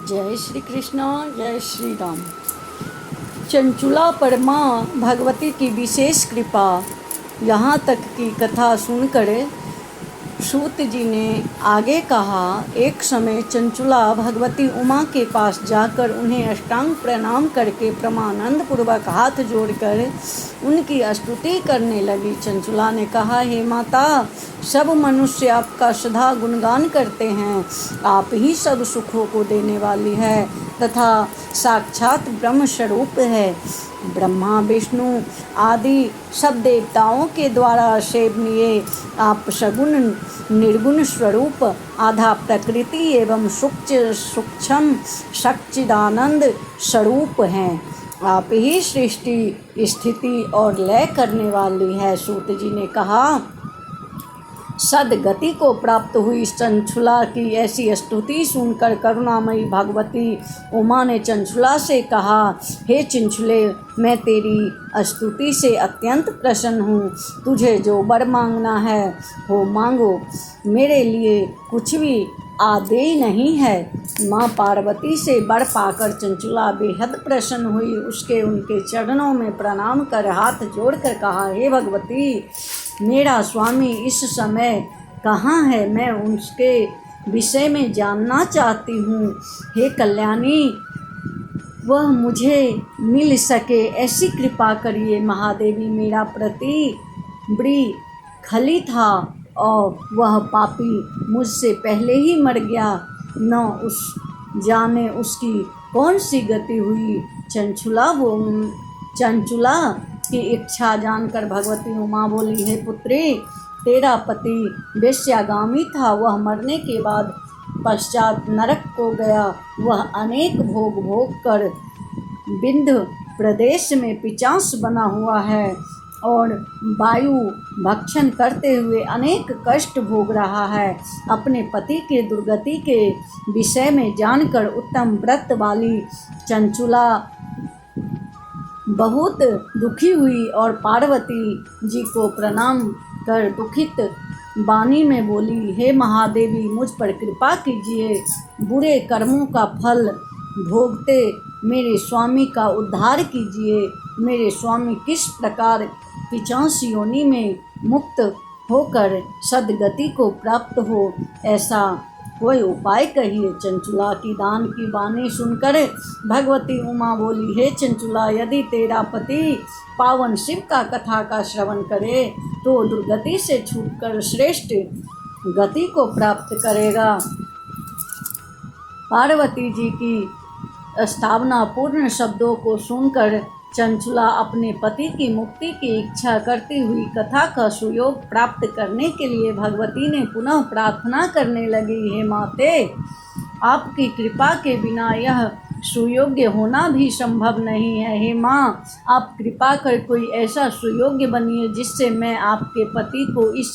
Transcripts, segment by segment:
जय श्री कृष्ण, जय श्री राम। चंचुला पर माँ भगवती की विशेष कृपा। यहाँ तक की कथा सुनकर सूत जी ने आगे कहा, एक समय चंचुला भगवती उमा के पास जाकर उन्हें अष्टांग प्रणाम करके परमानंद पूर्वक हाथ जोड़कर उनकी स्तुति करने लगी। चंचुला ने कहा, हे माता, सब मनुष्य आपका सदा गुणगान करते हैं। आप ही सब सुखों को देने वाली है तथा साक्षात ब्रह्म स्वरूप है। ब्रह्मा विष्णु आदि सब देवताओं के द्वारा सेवनीय आप सगुण निर्गुण स्वरूप आधा प्रकृति एवं सूक्ष्म सच्चिदानंद स्वरूप हैं। आप ही सृष्टि स्थिति और लय करने वाली है। सूत जी ने कहा, सदगति को प्राप्त हुई चंचुला की ऐसी स्तुति सुनकर करुणामयी भगवती उमा ने चंचुला से कहा, हे चंचुले, मैं तेरी स्तुति से अत्यंत प्रसन्न हूँ। तुझे जो वर मांगना है वो मांगो, मेरे लिए कुछ भी आदेय नहीं है। माँ पार्वती से वर पाकर चंचुला बेहद प्रसन्न हुई। उसके उनके चरणों में प्रणाम कर हाथ जोड़कर कहा, हे भगवती, मेरा स्वामी इस समय कहाँ है? मैं उसके विषय में जानना चाहती हूँ। हे कल्याणी, वह मुझे मिल सके ऐसी कृपा करिए। महादेवी, मेरा पति बड़ी खली था और वह पापी मुझसे पहले ही मर गया। न उस जाने उसकी कौन सी गति हुई। चंचुला की इच्छा जानकर भगवती उमा बोली, हे पुत्री, तेरा पति वेश्यागामी था। वह मरने के बाद पश्चात नरक को गया। वह अनेक भोग कर विंध्य प्रदेश में पिशाच बना हुआ है और वायु भक्षण करते हुए अनेक कष्ट भोग रहा है। अपने पति के दुर्गति के विषय में जानकर उत्तम व्रत वाली चंचुला बहुत दुखी हुई और पार्वती जी को प्रणाम कर दुखित वाणी में बोली, हे महादेवी, मुझ पर कृपा कीजिए। बुरे कर्मों का फल भोगते मेरे स्वामी का उद्धार कीजिए। मेरे स्वामी किस प्रकार पिशाच योनि में मुक्त होकर सदगति को प्राप्त हो, ऐसा कोई उपाय कहिए। चंचुला की दान की वाणी सुनकर भगवती उमा बोली, हे चंचुला, यदि तेरा पति पावन शिव का कथा का श्रवण करे तो दुर्गति से छूटकर श्रेष्ठ गति को प्राप्त करेगा। पार्वती जी की स्थावना पूर्ण शब्दों को सुनकर चंचुला अपने पति की मुक्ति की इच्छा करती हुई कथा का सुयोग प्राप्त करने के लिए भगवती ने पुनः प्रार्थना करने लगी, हे माते, आपकी कृपा के बिना यह सुयोग्य होना भी संभव नहीं है। हे माँ, आप कृपा कर कोई ऐसा सुयोग्य बनिए जिससे मैं आपके पति को इस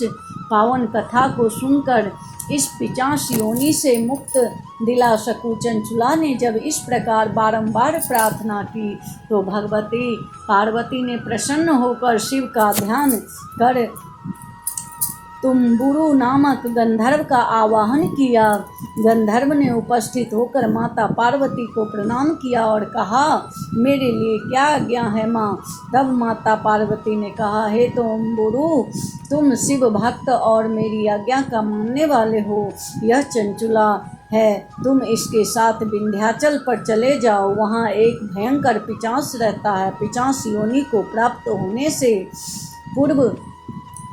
पावन कथा को सुनकर इस पिशाच योनि से मुक्त दिला सकूं। चंचुला ने जब इस प्रकार बारंबार प्रार्थना की तो भगवती पार्वती ने प्रसन्न होकर शिव का ध्यान कर तुम्बुरु नामक गंधर्व का आवाहन किया। गंधर्व ने उपस्थित होकर माता पार्वती को प्रणाम किया और कहा, मेरे लिए क्या आज्ञा है माँ? तब माता पार्वती ने कहा, हे तुम्बुरु, तुम शिव भक्त और मेरी आज्ञा का मानने वाले हो। यह चंचुला है, तुम इसके साथ विंध्याचल पर चले जाओ। वहाँ एक भयंकर पिशाच रहता है। पिशाच योनि को प्राप्त होने से पूर्व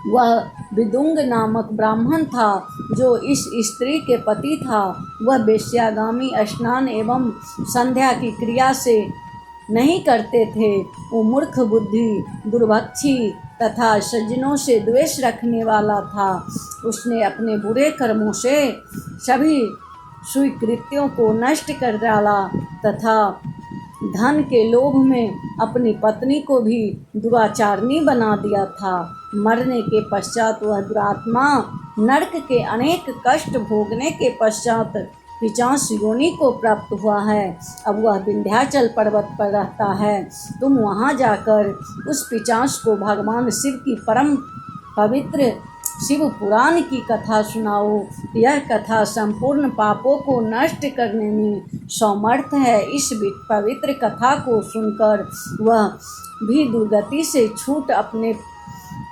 वह विदुंग नामक ब्राह्मण था जो इस स्त्री के पति था। वह वेश्यागामी स्नान एवं संध्या की क्रिया से नहीं करते थे। वो मूर्ख बुद्धि, दुर्भक्षी तथा सज्जनों से द्वेष रखने वाला था। उसने अपने बुरे कर्मों से सभी स्वीकृतियों को नष्ट कर डाला तथा धन के लोभ में अपनी पत्नी को भी दुराचारनी बना दिया था। मरने के पश्चात वह दुरात्मा नरक के अनेक कष्ट भोगने के पश्चात पिशाच योनि को प्राप्त हुआ है। अब वह विंध्याचल पर्वत पर रहता है। तुम वहां जाकर उस पिशाच को भगवान शिव की परम पवित्र शिव पुराण की कथा सुनाओ। यह कथा संपूर्ण पापों को नष्ट करने में समर्थ है। इस पवित्र कथा को सुनकर वह भी दुर्गति से छूट अपने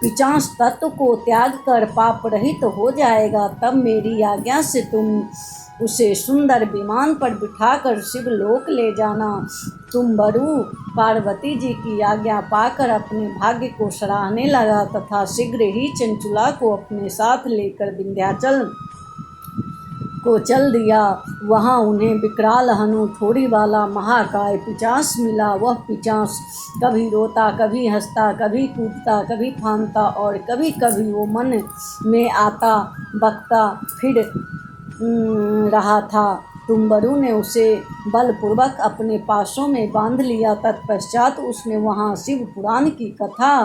पिशाच तत्व को त्याग कर पाप रहित हो जाएगा। तब मेरी आज्ञा से तुम उसे सुंदर विमान पर बिठाकर शिवलोक ले जाना। तुम बरु पार्वती जी की आज्ञा पाकर अपने भाग्य को सराहने लगा तथा शीघ्र ही चंचुला को अपने साथ लेकर विंध्याचल को चल दिया। वहाँ उन्हें विकराल हनु ठोड़ी वाला महाकाय पिशाच मिला। वह पिशाच कभी रोता, कभी हंसता, कभी कूदता, कभी फांदता और कभी कभी वो मन में आता बकता फिर रहा था। तुम्बरु ने उसे बलपूर्वक अपने पासों में बांध लिया। तत्पश्चात उसने वहाँ शिव पुराण की कथा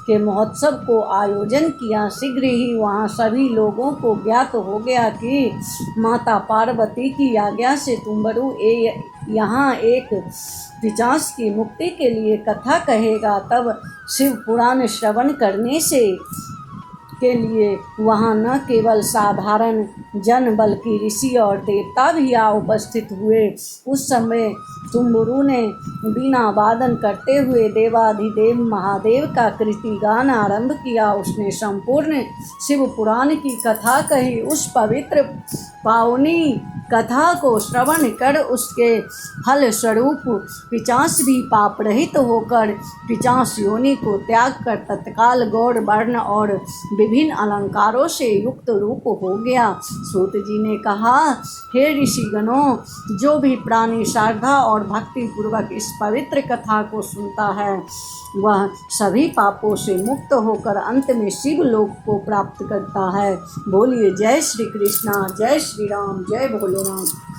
के महोत्सव को आयोजन किया। शीघ्र ही वहाँ सभी लोगों को ज्ञात हो गया कि माता पार्वती की आज्ञा से तुम्बरु यहाँ एक पिशाच की मुक्ति के लिए कथा कहेगा। तब शिव पुराण श्रवण करने से के लिए वहाँ न केवल साधारण जन बल्कि ऋषि और देवता भी आ उपस्थित हुए। उस समय तुम्बुरु ने बीना वादन करते हुए देवाधिदेव महादेव का कृतिगान आरंभ किया। उसने संपूर्ण शिव पुराण की कथा कही। उस पवित्र पावनी कथा को श्रवण कर उसके फल स्वरूप पिशाच भी पाप रहित होकर पिशाच योनि को त्याग कर तत्काल गौर वर्ण और विभिन्न अलंकारों से युक्त रूप हो गया। सूत जी ने कहा, हे ऋषिगणों, जो भी प्राणी श्रद्धा और भक्ति पूर्वक इस पवित्र कथा को सुनता है वह सभी पापों से मुक्त होकर अंत में शिव लोक को प्राप्त करता है। बोलिए जय श्री कृष्णा, जय श्री राम, जय भोलेनाथ।